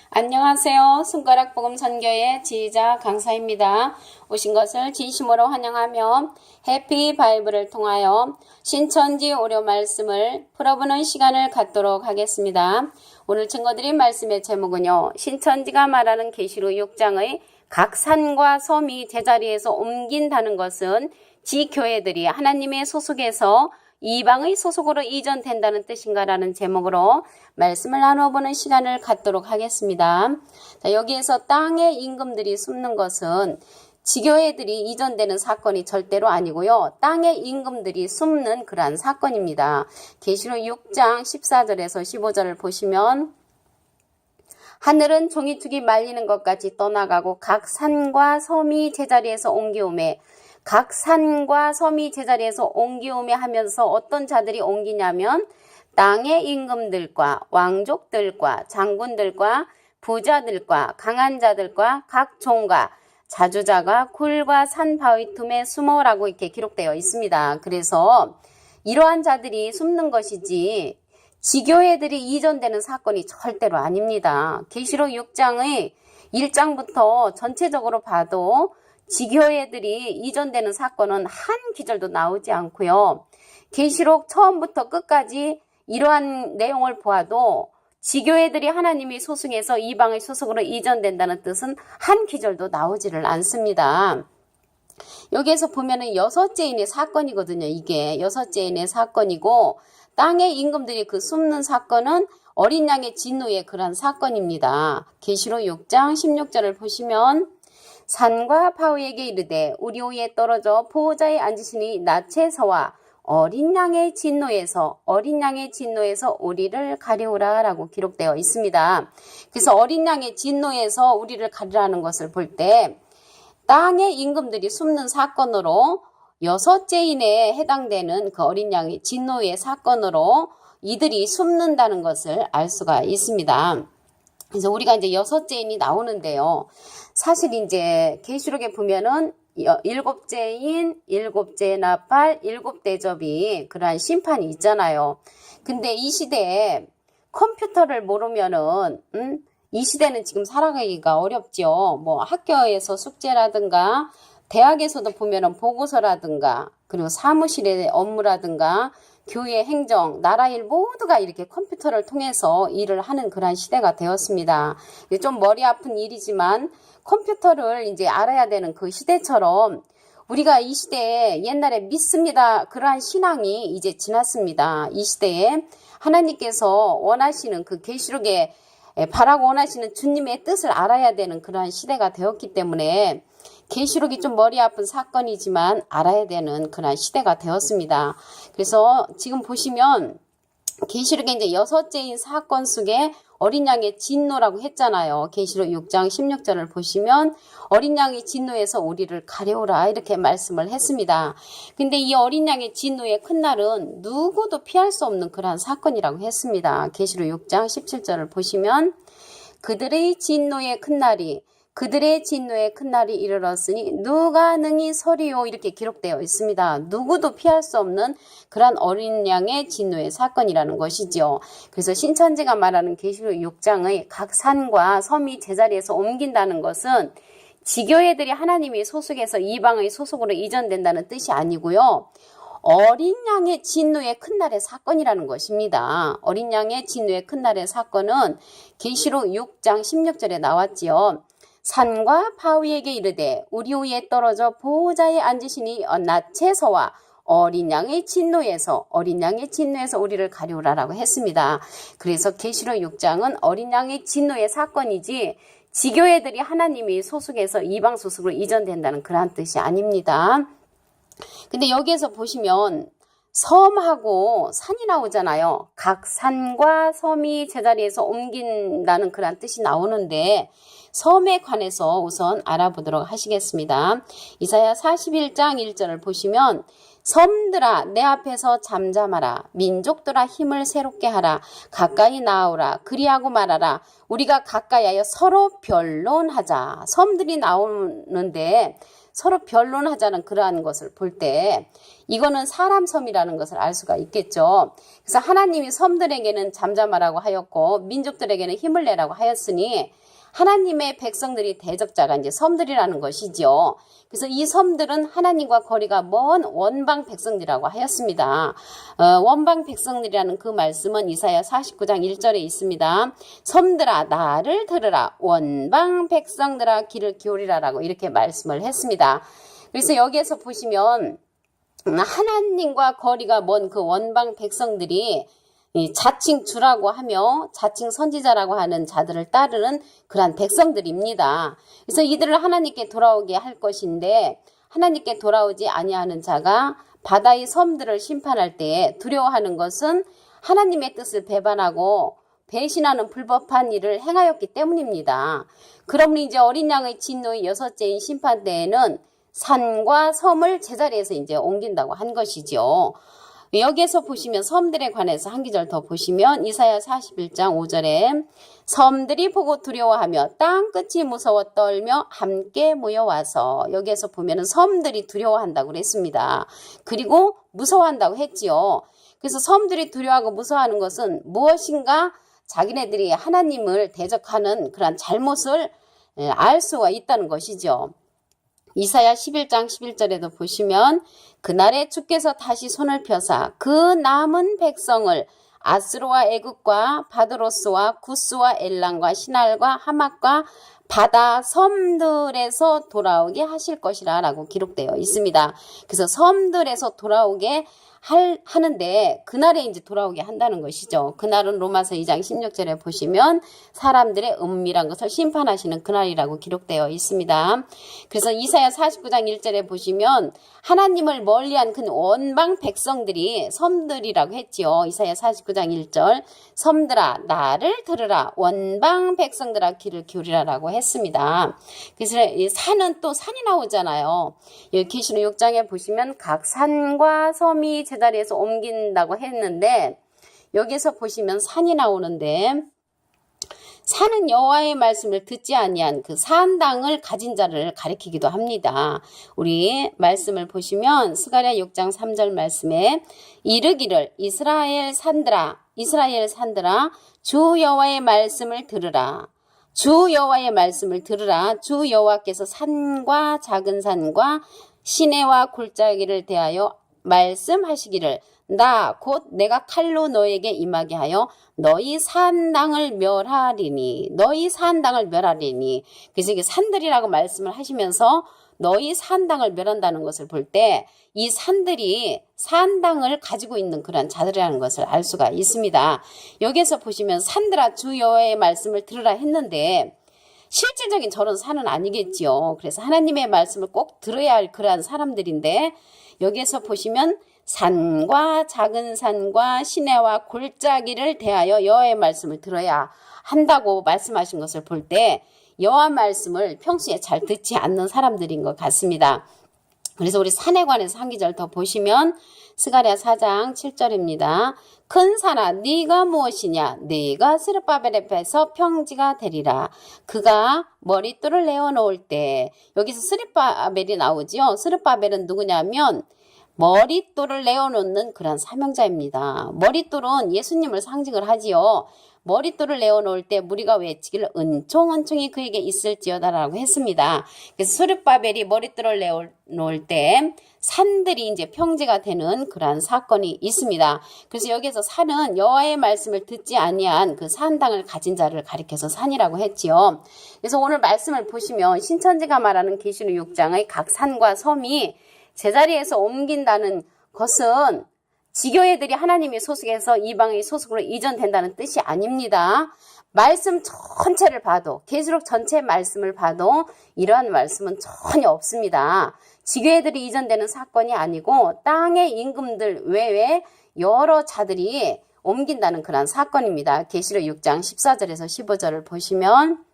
안녕하세요. 손가락 복음 선교의 지휘자 강사입니다. 오신 것을 진심으로 환영하며 해피 바이블을 통하여 신천지 오려 말씀을 풀어보는 시간을 갖도록 하겠습니다. 오늘 증거드린 말씀의 제목은요. 신천지가 말하는 계시록 6장의 각 산과 섬이 제자리에서 옮긴다는 것은 지교회들이 하나님의 소속에서 이방의 소속으로 이전된다는 뜻인가라는 제목으로 말씀을 나눠보는 시간을 갖도록 하겠습니다. 자, 여기에서 땅의 임금들이 숨는 것은 지교회들이 이전되는 사건이 절대로 아니고요. 땅의 임금들이 숨는 그러한 사건입니다. 계시록 6장 14절에서 15절을 보시면 하늘은 종이축이 말리는 것 같이 떠나가고 각 산과 섬이 제자리에서 옮겨오매 각 산과 섬이 제자리에서 옮기오매 하면서 어떤 자들이 옮기냐면 땅의 임금들과 왕족들과 장군들과 부자들과 강한 자들과 각 종과 자주자가 굴과 산 바위 틈에 숨어라고 이렇게 기록되어 있습니다. 그래서 이러한 자들이 숨는 것이지 지교회들이 이전되는 사건이 절대로 아닙니다. 계시록 6장의 1장부터 전체적으로 봐도 지교회들이 이전되는 사건은 한 기절도 나오지 않고요. 계시록 처음부터 끝까지 이러한 내용을 보아도 지교회들이 하나님의 소속에서 이방의 소속으로 이전된다는 뜻은 한 기절도 나오지를 않습니다. 여기에서 보면은 6째인의 사건이거든요. 이게 6째인의 사건이고 땅의 임금들이 그 숨는 사건은 어린 양의 진노의 그런 사건입니다. 계시록 6장 16절을 보시면 산과 바위에게 이르되 우리 위에 떨어져 보호자에 앉으시니 낯에서와 어린 양의 진노에서 우리를 가리우라 라고 기록되어 있습니다. 그래서 어린 양의 진노에서 우리를 가리라는 것을 볼 때 땅의 임금들이 숨는 사건으로 6째인에 해당되는 그 어린 양의 진노의 사건으로 이들이 숨는다는 것을 알 수가 있습니다. 그래서 우리가 이제 6째인이 나오는데요. 사실 이제 계시록에 보면은 7째인, 7째 나팔, 7대접이 그러한 심판이 있잖아요. 근데 이 시대에 컴퓨터를 모르면은 이 시대는 지금 살아가기가 어렵죠. 뭐 학교에서 숙제라든가 대학에서도 보면은 보고서라든가 그리고 사무실의 업무라든가 교회 행정, 나라 일 모두가 이렇게 컴퓨터를 통해서 일을 하는 그런 시대가 되었습니다. 좀 머리 아픈 일이지만 컴퓨터를 이제 알아야 되는 그 시대처럼 우리가 이 시대에 옛날에 믿습니다. 그러한 신앙이 이제 지났습니다. 이 시대에 하나님께서 원하시는 그 계시록에 바라고 원하시는 주님의 뜻을 알아야 되는 그러한 시대가 되었기 때문에 계시록이 좀 머리 아픈 사건이지만 알아야 되는 그런 시대가 되었습니다. 그래서 지금 보시면 계시록에 이제 6째인 사건 속에 어린 양의 진노라고 했잖아요. 계시록 6장 16절을 보시면 어린 양의 진노에서 우리를 가려우라 이렇게 말씀을 했습니다. 근데 이 어린 양의 진노의 큰 날은 누구도 피할 수 없는 그러한 사건이라고 했습니다. 계시록 6장 17절을 보시면 그들의 진노의 큰 날이 이르렀으니 누가 능히 서리요 이렇게 기록되어 있습니다. 누구도 피할 수 없는 그런 어린 양의 진노의 사건이라는 것이죠. 그래서 신천지가 말하는 계시록 6장의 각 산과 섬이 제자리에서 옮긴다는 것은 지교회들이 하나님의 소속에서 이방의 소속으로 이전된다는 뜻이 아니고요. 어린 양의 진노의 큰 날의 사건이라는 것입니다. 어린 양의 진노의 큰 날의 사건은 계시록 6장 16절에 나왔지요. 산과 바위에게 이르되 우리 위에 떨어져 보호자에 앉으시니 낯에서와 어린 양의 진노에서 우리를 가리우라라고 했습니다. 그래서 계시록 6장은 어린 양의 진노의 사건이지 지교회들이 하나님이 소속에서 이방 소속으로 이전된다는 그러한 뜻이 아닙니다. 근데 여기에서 보시면 섬하고 산이 나오잖아요. 각 산과 섬이 제자리에서 옮긴다는 그런 뜻이 나오는데 섬에 관해서 우선 알아보도록 하시겠습니다. 이사야 41장 1절을 보시면 섬들아 내 앞에서 잠잠하라. 민족들아 힘을 새롭게 하라. 가까이 나오라. 그리하고 말하라. 우리가 가까이 하여 서로 변론하자. 섬들이 나오는데 서로 변론하자는 그러한 것을 볼 때 이거는 사람 섬이라는 것을 알 수가 있겠죠. 그래서 하나님이 섬들에게는 잠잠하라고 하였고 민족들에게는 힘을 내라고 하였으니 하나님의 백성들이 대적자가 이제 섬들이라는 것이죠. 그래서 이 섬들은 하나님과 거리가 먼 원방 백성들이라고 하였습니다. 원방 백성들이라는 그 말씀은 이사야 49장 1절에 있습니다. 섬들아 나를 들으라 원방 백성들아 귀를 기울이라라고 이렇게 말씀을 했습니다. 그래서 여기에서 보시면 하나님과 거리가 먼 그 원방 백성들이 이 자칭 주라고 하며 자칭 선지자라고 하는 자들을 따르는 그러한 백성들입니다. 그래서 이들을 하나님께 돌아오게 할 것인데 하나님께 돌아오지 아니하는 자가 바다의 섬들을 심판할 때에 두려워하는 것은 하나님의 뜻을 배반하고 배신하는 불법한 일을 행하였기 때문입니다. 그러므로 이제 어린 양의 진노의 여섯째인 심판 때에는 산과 섬을 제자리에서 이제 옮긴다고 한 것이죠. 여기에서 보시면 섬들에 관해서 한 구절 더 보시면 이사야 41장 5절에 섬들이 보고 두려워하며 땅끝이 무서워 떨며 함께 모여와서 여기에서 보면은 섬들이 두려워한다고 그랬습니다. 그리고 무서워한다고 했지요. 그래서 섬들이 두려워하고 무서워하는 것은 무엇인가 자기네들이 하나님을 대적하는 그런 잘못을 알 수가 있다는 것이죠. 이사야 11장 11절에도 보시면 그날에 주께서 다시 손을 펴사 그 남은 백성을 아스로와 애굽과 바드로스와 구스와 엘람과 시날과 하맛과 바다 섬들에서 돌아오게 하실 것이라 라고 기록되어 있습니다. 그래서 섬들에서 돌아오게 하는데 그날에 이제 돌아오게 한다는 것이죠. 그날은 로마서 2장 16절에 보시면 사람들의 은밀한 것을 심판하시는 그날이라고 기록되어 있습니다. 그래서 이사야 49장 1절에 보시면 하나님을 멀리한 그 원방 백성들이 섬들이라고 했지요. 이사야 49장 1절 섬들아 나를 들으라 원방 백성들아 귀를 기울이라 라고 했습니다. 그래서 이 산은 또 산이 나오잖아요. 여기 계시록 6장에 보시면 각 산과 섬이 제자리에서 옮긴다고 했는데 여기서 보시면 산이 나오는데 산은 여호와의 말씀을 듣지 아니한 그 산당을 가진 자를 가리키기도 합니다. 우리 말씀을 보시면 스가랴 6장 3절 말씀에 이르기를 이스라엘 산들아 주 여호와의 말씀을 들으라. 주 여호와의 말씀을 들으라. 주 여호와께서 산과 작은 산과 시내와 골짜기를 대하여 말씀하시기를 나 곧 내가 칼로 너에게 임하게 하여 너희 산당을 멸하리니 그래서 이게 산들이라고 말씀을 하시면서 너희 산당을 멸한다는 것을 볼 때 이 산들이 산당을 가지고 있는 그런 자들이라는 것을 알 수가 있습니다. 여기에서 보시면 산들아 주 여호와의 말씀을 들으라 했는데 실질적인 저런 산은 아니겠지요. 그래서 하나님의 말씀을 꼭 들어야 할 그러한 사람들인데 여기에서 보시면 산과 작은 산과 시내와 골짜기를 대하여 여호와의 말씀을 들어야 한다고 말씀하신 것을 볼 때 여호와 말씀을 평소에 잘 듣지 않는 사람들인 것 같습니다. 그래서 우리 산에 관해서 한 구절 더 보시면 스가랴 4장 7절입니다. 큰 산아 네가 무엇이냐 네가 스룹바벨 앞에서 평지가 되리라. 그가 머릿돌을 내어놓을 때 여기서 스룹바벨이 나오지요. 스룹바벨은 누구냐면 머릿돌을 내어놓는 그런 사명자입니다. 머릿돌은 예수님을 상징을 하지요. 머릿돌을 내어놓을 때 무리가 외치기를 은총이 그에게 있을지어다라고 했습니다. 그래서 스룹바벨이 머릿돌을 내어놓을 때 산들이 이제 평지가 되는 그러한 사건이 있습니다. 그래서 여기서 산은 여호와의 말씀을 듣지 아니한 그 산당을 가진 자를 가리켜서 산이라고 했지요. 그래서 오늘 말씀을 보시면 신천지가 말하는 계시록 6장의 각 산과 섬이 제자리에서 옮긴다는 것은 지교회들이 하나님의 소속에서 이방의 소속으로 이전된다는 뜻이 아닙니다. 말씀 전체를 봐도 계시록 전체 말씀을 봐도 이러한 말씀은 전혀 없습니다. 지교회들이 이전되는 사건이 아니고 땅의 임금들 외에 여러 자들이 옮긴다는 그런 사건입니다. 계시록 6장 14절에서 15절을 보시면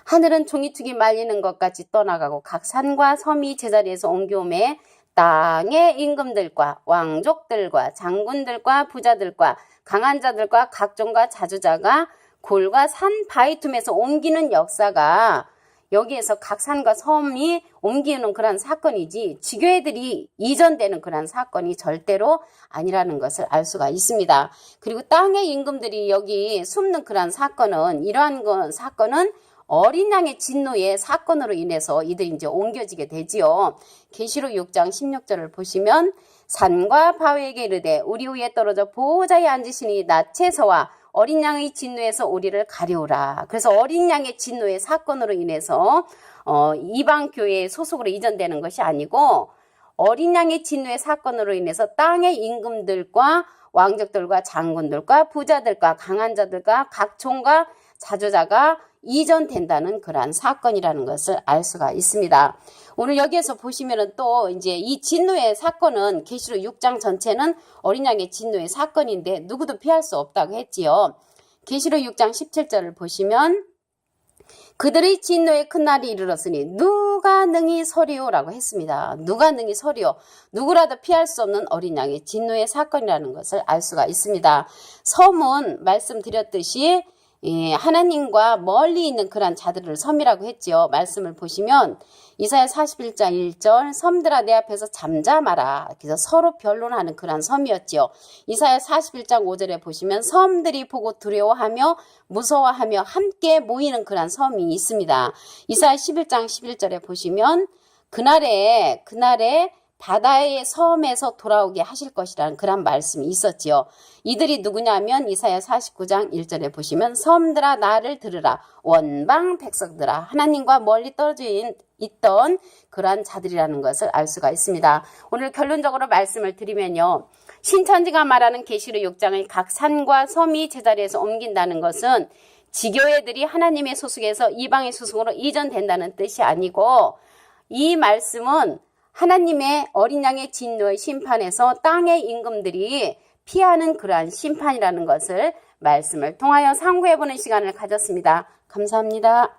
하늘은 종이축이 말리는 것 같이 떠나가고 각 산과 섬이 제자리에서 옮겨오매 땅의 임금들과 왕족들과 장군들과 부자들과 강한 자들과 각종과 자주자가 골과 산 바위 틈에서 옮기는 역사가 여기에서 각 산과 섬이 옮기는 그런 사건이지 지교회들이 이전되는 그런 사건이 절대로 아니라는 것을 알 수가 있습니다. 그리고 땅의 임금들이 여기 숨는 그런 사건은 이러한 사건은 어린 양의 진노의 사건으로 인해서 이들이 이제 옮겨지게 되지요. 계시록 6장 16절을 보시면 산과 바위에게 이르되 우리 위에 떨어져 보호자에 앉으시니 낯에서와 어린 양의 진노에서 우리를 가려우라. 그래서 어린 양의 진노의 사건으로 인해서 이방 교회의 소속으로 이전되는 것이 아니고 어린 양의 진노의 사건으로 인해서 땅의 임금들과 왕족들과 장군들과 부자들과 강한 자들과 각종과 자주자가 이전된다는 그러한 사건이라는 것을 알 수가 있습니다. 오늘 여기에서 보시면은 또 이제 이 진노의 사건은 계시록 6장 전체는 어린 양의 진노의 사건인데 누구도 피할 수 없다고 했지요. 계시록 6장 17절을 보시면 그들의 진노의 큰 날이 이르렀으니 누가 능히 서리오라고 했습니다. 누가 능히 서리오. 누구라도 피할 수 없는 어린 양의 진노의 사건이라는 것을 알 수가 있습니다. 섬은 말씀드렸듯이 하나님과 멀리 있는 그런 자들을 섬이라고 했죠. 말씀을 보시면 이사야 41장 1절 섬들아 내 앞에서 잠잠하라. 그래서 서로 변론하는 그런 섬이었죠. 이사야 41장 5절에 보시면 섬들이 보고 두려워하며 무서워하며 함께 모이는 그런 섬이 있습니다. 이사야 11장 11절에 보시면 그날에 바다의 섬에서 돌아오게 하실 것이라는 그런 말씀이 있었지요. 이들이 누구냐면 이사야 49장 1절에 보시면 섬들아 나를 들으라 원방 백성들아 하나님과 멀리 떨어져 있던 그러한 자들이라는 것을 알 수가 있습니다. 오늘 결론적으로 말씀을 드리면요. 신천지가 말하는 계시록 6장의 각 산과 섬이 제자리에서 옮긴다는 것은 지교회들이 하나님의 소속에서 이방의 소속으로 이전된다는 뜻이 아니고 이 말씀은 하나님의 어린 양의 진노의 심판에서 땅의 임금들이 피하는 그러한 심판이라는 것을 말씀을 통하여 상고해보는 시간을 가졌습니다. 감사합니다.